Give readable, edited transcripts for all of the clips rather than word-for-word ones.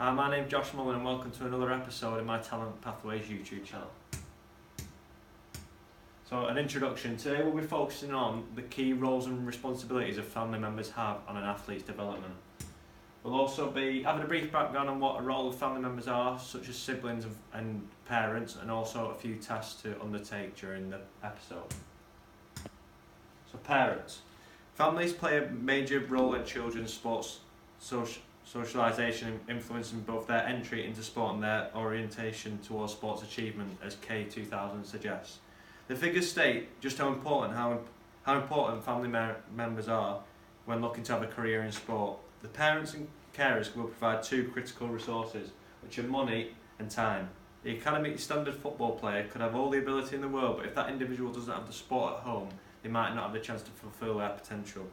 Hi, my name's Josh Mullen and welcome to another episode of my Talent Pathways YouTube channel. So, an introduction. Today we'll be focusing on the key roles and responsibilities of family members have on an athlete's development. We'll also be having a brief background on what a role of family members are, such as siblings and parents, and also a few tasks to undertake during the episode. So, parents. Families play a major role in children's sports socialisation, influencing both their entry into sport and their orientation towards sports achievement, as K2000 suggests. The figures state just how important family members are when looking to have a career in sport. The parents and carers will provide two critical resources, which are money and time. The academic standard football player could have all the ability in the world, but if that individual doesn't have the sport at home, they might not have the chance to fulfil their potential.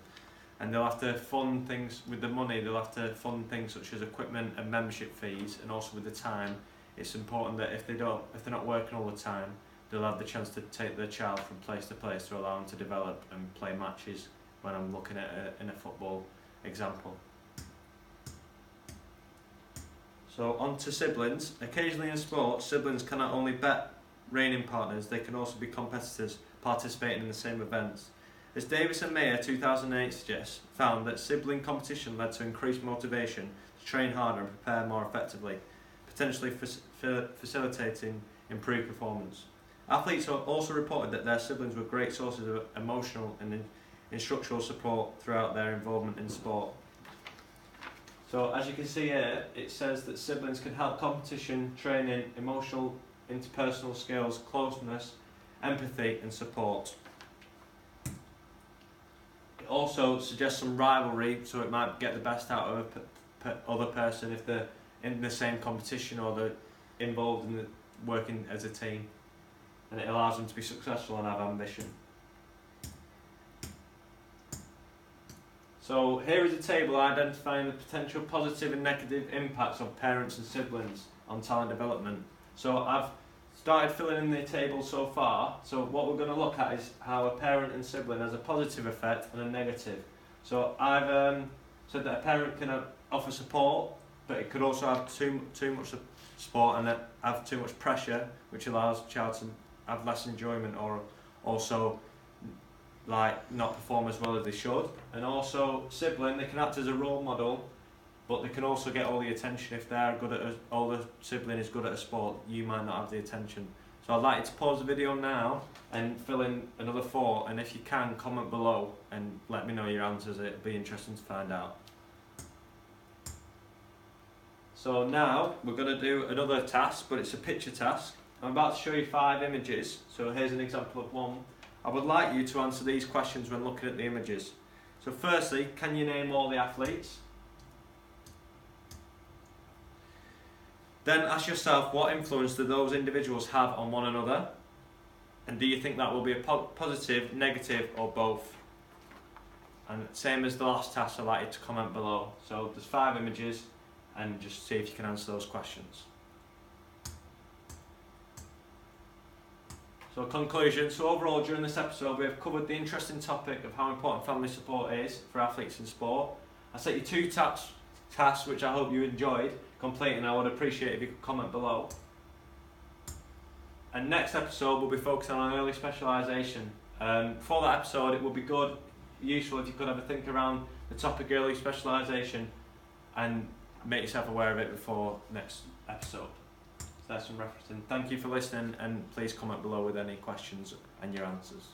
And they'll have to fund things with the money, they'll have to fund things such as equipment and membership fees, and also with the time. It's important that if they're not working all the time, they'll have the chance to take their child from place to place to allow them to develop and play matches when I'm looking at in a football example. So on to siblings. Occasionally in sport, siblings can not only bet reigning partners, they can also be competitors participating in the same events. As Davis and Mayer 2008 suggests, found that sibling competition led to increased motivation to train harder and prepare more effectively, potentially facilitating improved performance. Athletes also reported that their siblings were great sources of emotional and instructional support throughout their involvement in sport. So as you can see here, it says that siblings can help competition, training, emotional, interpersonal skills, closeness, empathy and support. It also suggests some rivalry, so it might get the best out of other person if they're in the same competition or they're involved in working as a team. And it allows them to be successful and have ambition. So here is a table identifying the potential positive and negative impacts of parents and siblings on talent development. So I've started filling in the table so far. So what we're going to look at is how a parent and sibling has a positive effect and a negative. So I've said that a parent can offer support, but it could also have too much support and have too much pressure, which allows the child to have less enjoyment or also not perform as well as they should. And also sibling, they can act as a role model, but they can also get all the attention. If they're good at older sibling is good at a sport, you might not have the attention. So I'd like you to pause the video now and fill in another thought, and if you can, comment below and let me know your answers. It'll be interesting to find out. So now we're going to do another task, but it's a picture task. I'm about to show you 5 images, so here's an example of one. I would like you to answer these questions when looking at the images. So firstly, can you name all the athletes? Then ask yourself, what influence do those individuals have on one another? And do you think that will be a positive, negative or both? And same as the last task, I'd like you to comment below. So there's 5 images and just see if you can answer those questions. So conclusion, so overall during this episode we have covered the interesting topic of how important family support is for athletes in sport. I set you 2 tasks which I hope you enjoyed completing. I would appreciate if you could comment below. And next episode we'll be focusing on early specialisation. For that episode it would be useful if you could have a think around the topic early specialisation and make yourself aware of it before next episode. There's some referencing. Thank you for listening and please comment below with any questions and your answers.